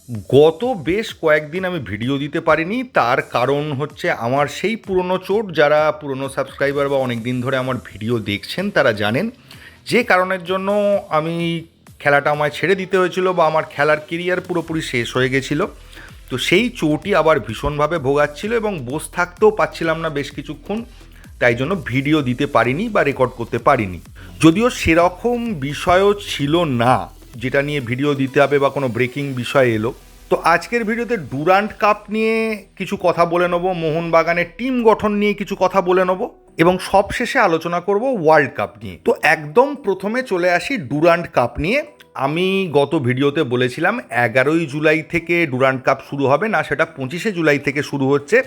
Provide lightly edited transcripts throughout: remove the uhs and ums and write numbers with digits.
গত বেশ কয়েকদিন আমি ভিডিও দিতে পারিনি, তার কারণ হচ্ছে আমার সেই পুরনো চোট। যারা পুরনো সাবস্ক্রাইবার বা অনেক দিন ধরে আমার ভিডিও দেখছেন তারা জানেন যে কারণের জন্য আমি খেলাটা আমায় ছেড়ে দিতে হয়েছিল বা আমার খেলার কেরিয়ার পুরোপুরি শেষ হয়ে গেছিলো। তো সেই চোটই আবার ভীষণভাবে ভোগাচ্ছিল এবং বসে থাকতেও পাচ্ছিলাম না বেশ কিছুক্ষণ, তাই জন্য ভিডিও দিতে পারিনি বা রেকর্ড করতে পারিনি। যদিও সেরকম বিষয়ও ছিল না যেটা নিয়ে ভিডিও দিতে হবে বা কোনো ব্রেকিং বিষয় এলো। তো আজকের ভিডিওতে ডুরান্ট কাপ নিয়ে কিছু কথা বলে নেবো, মোহনবাগানের টিম গঠন নিয়ে কিছু কথা বলে নেবো এবং সবশেষে আলোচনা করব ওয়ার্ল্ড কাপ নিয়ে। তো একদম প্রথমে চলে আসি ডুরান্ট কাপ নিয়ে। আমি গত ভিডিওতে বলেছিলাম 11ই জুলাই থেকে ডুরান্ট কাপ শুরু হবে, না সেটা 25শে জুলাই থেকে শুরু হচ্ছে।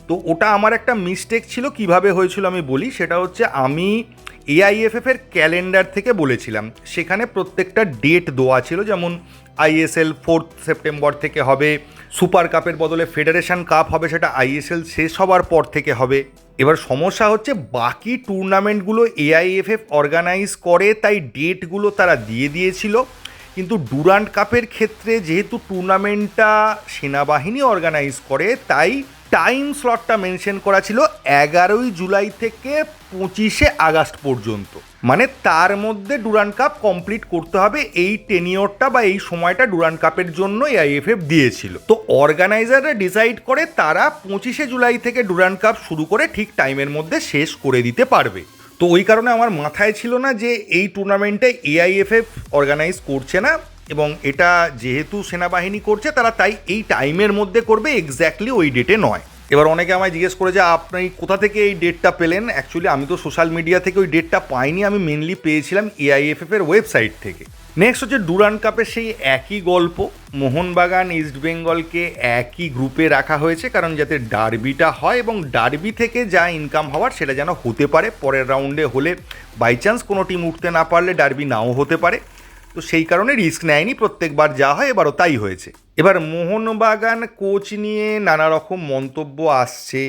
তো ওটা আমার একটা মিস্টেক ছিল। কিভাবে হয়েছিল আমি বলি। সেটা হচ্ছে আমি এআইএফএফ এর ক্যালেন্ডার থেকে বলেছিলাম, সেখানে প্রত্যেকটা ডেট দেওয়া ছিল, যেমন আইএসএল 4 সেপ্টেম্বর থেকে হবে, সুপার কাপের বদলে ফেডারেশন কাপ হবে, সেটা আইএসএল শেষ হবার পর থেকে হবে। এবার সমস্যা হচ্ছে বাকি টুর্নামেন্টগুলো এআইএফএফ অর্গানাইজ করে, তাই ডেটগুলো তারা দিয়ে দিয়েছিল। কিন্তু ডুরান্ট কাপের ক্ষেত্রে যেহেতু টুর্নামেন্টটা সেনাবাহিনী অর্গানাইজ করে, তাই টাইম স্লটটা মেনশন করা ছিল 11ই জুলাই থেকে 25শে আগস্ট পর্যন্ত। মানে তার মধ্যে ডুরান্ট কাপ কমপ্লিট করতে হবে, এই টেনিওরটা বা এই সময়টা ডুরান্ট কাপের জন্য এআইএফএফ দিয়েছিল। তো অর্গানাইজাররা ডিসাইড করে তারা 25শে জুলাই থেকে ডুরান্ট কাপ শুরু করে ঠিক টাইমের মধ্যে শেষ করে দিতে পারবে। তো ওই কারণে আমার মাথায় ছিল না যে এই টুর্নামেন্টে এআইএফএফ অর্গানাইজ করছে না, এবং এটা যেহেতু সেনাবাহিনী করছে তারা তাই এই টাইমের মধ্যে করবে, এক্স্যাক্টলি ওই ডেটে নয়। এবার অনেকে আমায় জিজ্ঞেস করে যে আপনি কোথা থেকে এই ডেটটা পেলেন। অ্যাকচুয়ালি আমি তো সোশ্যাল মিডিয়া থেকে ওই ডেটটা পাইনি, আমি মেনলি পেয়েছিলাম এআইএফএফ এর ওয়েবসাইট থেকে। নেক্সট হচ্ছে ডুরান্ট কাপের সেই একই গল্প। মোহনবাগান ইস্ট বেঙ্গলকে একই গ্রুপে রাখা হয়েছে, কারণ যাতে ডার্বিটা হয় এবং ডার্বি থেকে যা ইনকাম হওয়ার সেটা যেন হতে পারে। পরের রাউন্ডে হলে বাই চান্স কোনো টিম উঠতে না পারলে ডার্বি নাও হতে পারে। তো সেই কারণে রিস্ক নেয়নি, প্রত্যেকবার যা হয় এবারও তাই হয়েছে। এবার মোহনবাগান কোচ নিয়ে নানা রকম মন্তব্য আসছে।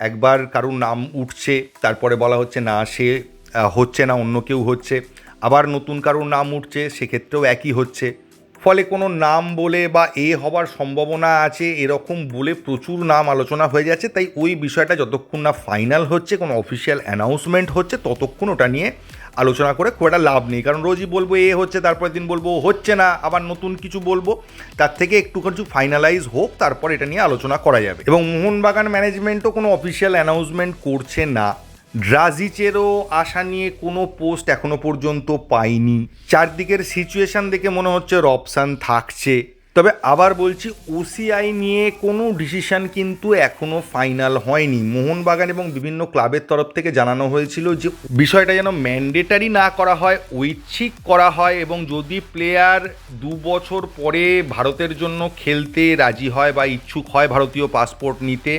একবার কারুর নাম উঠছে, তারপরে বলা হচ্ছে না সে হচ্ছে না, অন্য কেউ হচ্ছে। আবার নতুন কারুর নাম উঠছে, সেক্ষেত্রেও একই হচ্ছে। ফলে কোনো নাম বলে বা হবার সম্ভাবনা আছে এরকম বলে প্রচুর নাম আলোচনা হয়ে যাচ্ছে। তাই ওই বিষয়টা যতক্ষণ না ফাইনাল হচ্ছে, কোনো অফিসিয়াল অ্যানাউন্সমেন্ট হচ্ছে, ততক্ষণ ওটা নিয়ে আলোচনা করে খুব একটা লাভ নেই। কারণ রোজই বলবো হচ্ছে, তারপরের দিন বলবো হচ্ছে না, আবার নতুন কিছু বলবো। তার থেকে একটু কিছু ফাইনালাইজ হোক, তারপর এটা নিয়ে আলোচনা করা যাবে। এবং মোহনবাগান ম্যানেজমেন্টও কোনো অফিসিয়াল অ্যানাউন্সমেন্ট করছে না। ড্রাজিচেরও আশা নিয়ে কোনো পোস্ট এখনো পর্যন্ত পাইনি। চারদিকের সিচুয়েশান দেখে মনে হচ্ছে রবসান থাকছে। তবে আবার বলছি, ওসিআই নিয়ে কোনো ডিসিশান কিন্তু এখনও ফাইনাল হয়নি। মোহনবাগান এবং বিভিন্ন ক্লাবের তরফ থেকে জানানো হয়েছিল যে বিষয়টা যেন ম্যান্ডেটারি না করা হয়, ঐচ্ছিক করা হয়, এবং যদি প্লেয়ার 2 বছর পরে ভারতের জন্য খেলতে রাজি হয় বা ইচ্ছুক হয় ভারতীয় পাসপোর্ট নিতে,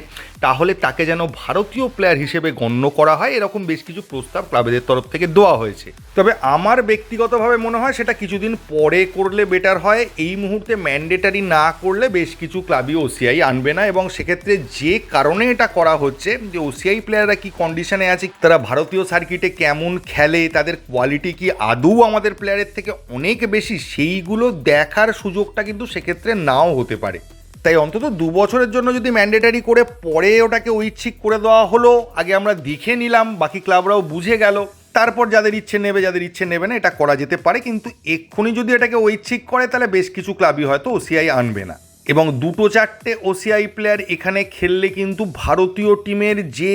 তাহলে তাকে যেন ভারতীয় প্লেয়ার হিসেবে গণ্য করা হয়। এরকম বেশ কিছু প্রস্তাব ক্লাবেদের তরফ থেকে দেওয়া হয়েছে। তবে আমার ব্যক্তিগতভাবে মনে হয় সেটা কিছুদিন পরে করলে বেটার হয়। এই মুহূর্তে ম্যান্ডেটারি না করলে বেশ কিছু ক্লাবই ওসিআই আনবে না, এবং সেক্ষেত্রে যে কারণে এটা করা হচ্ছে যে ওসিআই প্লেয়াররা কি কন্ডিশনে আছে, তারা ভারতীয় সার্কিটে কেমন খেলে, তাদের কোয়ালিটি কি আদৌ আমাদের প্লেয়ারের থেকে অনেক বেশি, সেইগুলো দেখার সুযোগটা কিন্তু সেক্ষেত্রে নাও হতে পারে। তাই অন্তত 2 বছরের জন্য যদি ম্যান্ডেটারি করে পরে ওটাকে ঐচ্ছিক করে দেওয়া হলো, আগে আমরা দেখে নিলাম, বাকি ক্লাবরাও বুঝে গেল, তারপর যাদের ইচ্ছে নেবে যাদের ইচ্ছে নেবে না, এটা করা যেতে পারে। কিন্তু এক্ষুনি যদি এটাকে ঐচ্ছিক করে তাহলে বেশ কিছু ক্লাবই হয়তো ওসিআই আনবে না। এবং 2-4টে ওসিআই প্লেয়ার এখানে খেললে কিন্তু ভারতীয় টিমের যে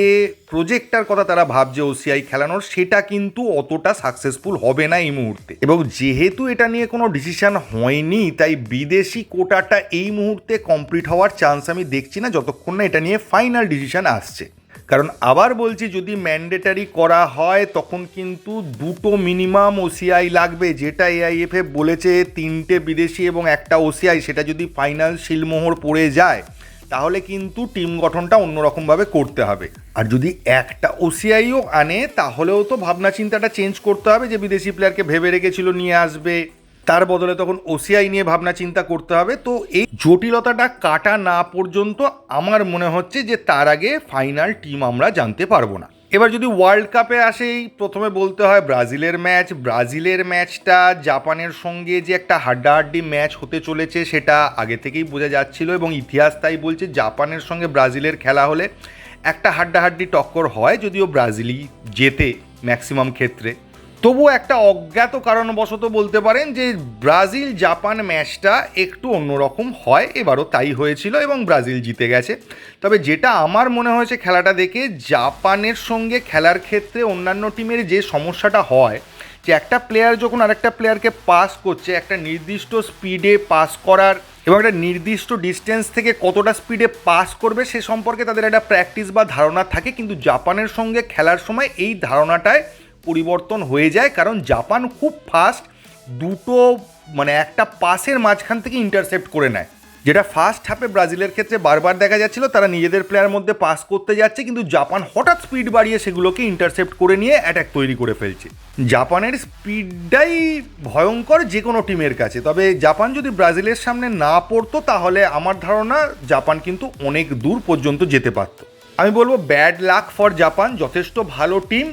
প্রজেক্টটার কথা তারা ভাবছে ওসিআই খেলানোর, সেটা কিন্তু অতটা সাকসেসফুল হবে না এই মুহূর্তে। এবং যেহেতু এটা নিয়ে কোনো ডিসিশন হয়নি, তাই বিদেশি কোটাটা এই মুহূর্তে কমপ্লিট হওয়ার চান্স আমি দেখছি না যতক্ষণ না এটা নিয়ে ফাইনাল ডিসিশন আসছে। কারণ আবার বলছি, যদি ম্যান্ডেটারি করা হয় তখন কিন্তু 2টো মিনিমাম ওসিআই লাগবে। যেটা এআইএফএফ বলেছে 3টে বিদেশি এবং একটা ওসিআই, সেটা যদি ফাইনাল শিলমোহর পড়ে যায় তাহলে কিন্তু টিম গঠনটা অন্যরকমভাবে করতে হবে। আর যদি একটা ওসিআইও আনে তাহলেও তো ভাবনা চিন্তাটা চেঞ্জ করতে হবে, যে বিদেশি প্লেয়ারকে ভেবে রেখেছিল নিয়ে আসবে, তার বদলে তখন ওসিআই নিয়ে ভাবনা চিন্তা করতে হবে। তো এই জটিলতাটা কাটা না পর্যন্ত আমার মনে হচ্ছে যে তার আগে ফাইনাল টিম আমরা জানতে পারবো না। এবার যদি ওয়ার্ল্ড কাপে আসেই প্রথমে বলতে হয় ব্রাজিলের ম্যাচটা জাপানের সঙ্গে যে একটা হাড্ডাহাড্ডি ম্যাচ হতে চলেছে সেটা আগে থেকেই বোঝা যাচ্ছিল, এবং ইতিহাস তাই বলছে জাপানের সঙ্গে ব্রাজিলের খেলা হলে একটা হাড্ডাহাড্ডি টক্কর হয়, যদিও ব্রাজিলই জেতে ম্যাক্সিমাম ক্ষেত্রে। তবুও একটা অজ্ঞাত কারণবশত বলতে পারেন যে ব্রাজিল জাপান ম্যাচটা একটু অন্যরকম হয়, এবারও তাই হয়েছিল এবং ব্রাজিল জিতে গেছে। তবে যেটা আমার মনে হয়েছে খেলাটা দেখে, জাপানের সঙ্গে খেলার ক্ষেত্রে অন্যান্য টিমের যে সমস্যাটা হয়, যে একটা প্লেয়ার যখন আরেকটা প্লেয়ারকে পাস করছে একটা নির্দিষ্ট স্পিডে পাস করার এবং একটা নির্দিষ্ট ডিস্টেন্স থেকে কতটা স্পিডে পাস করবে সে সম্পর্কে তাদের একটা প্র্যাকটিস বা ধারণা থাকে, কিন্তু জাপানের সঙ্গে খেলার সময় এই ধারণাটায় পরিবর্তন হয়ে যায়, কারণ জাপান খুব ফাস্ট দুটো একটা পাসের মাঝখান থেকে ইন্টারসেপ্ট করে নেয়, যেটা ফার্স্ট হাফে ব্রাজিলের ক্ষেত্রে বারবার দেখা যাচ্ছিল। তারা নিজেদের প্লেয়ার মধ্যে পাস করতে যাচ্ছে, কিন্তু জাপান হঠাৎ স্পিড বাড়িয়ে সেগুলোকে ইন্টারসেপ্ট করে নিয়ে অ্যাটাক তৈরি করে ফেলছে। জাপানের স্পিডটাই ভয়ঙ্কর যে কোনো টিমের কাছে। তবে জাপান যদি ব্রাজিলের সামনে না পড়তো তাহলে আমার ধারণা জাপান কিন্তু অনেক দূর পর্যন্ত যেতে পারত। আমি বলবো ব্যাড লাক ফর জাপান, যথেষ্ট ভালো টিম,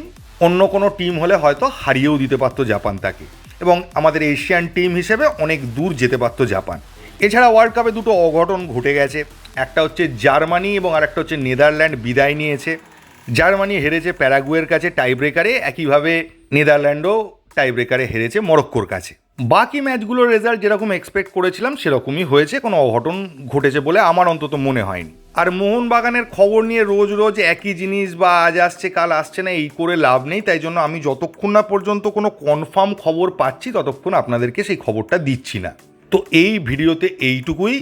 অন্য কোনো টিম হলে হয়তো হারিয়েও দিতে পারতো জাপান তাকে, এবং আমাদের এশিয়ান টিম হিসেবে অনেক দূর যেতে পারতো জাপান। এছাড়া ওয়ার্ল্ড কাপে দুটো অঘটন ঘটে গেছে, একটা হচ্ছে জার্মানি এবং আর একটা হচ্ছে নেদারল্যান্ড বিদায় নিয়েছে। জার্মানি হেরেছে প্যারাগুয়ের কাছে টাই ব্রেকারে, একইভাবে নেদারল্যান্ডও টাই ব্রেকারে হেরেছে মরক্কোর কাছে। বাকি ম্যাচগুলোর রেজাল্ট যেরকম এক্সপেক্ট করেছিলাম সেরকমই হয়েছে, কোনো অঘটন ঘটেছে বলে আমার অন্তত মনে হয়নি। আর মোহনবাগানের খবর নিয়ে রোজ রোজ একই জিনিস বা আজ আসছে কাল আসছে না এই করে লাভ নেই, তাই জন্য আমি যতক্ষণ না পর্যন্ত কোনো কনফার্ম খবর পাচ্ছি ততক্ষণ আপনাদেরকে সেই খবরটা দিচ্ছি না। তো এই ভিডিওতে এইটুকুই।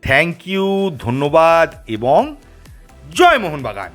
থ্যাংক ইউ, ধন্যবাদ এবং জয় মোহনবাগান।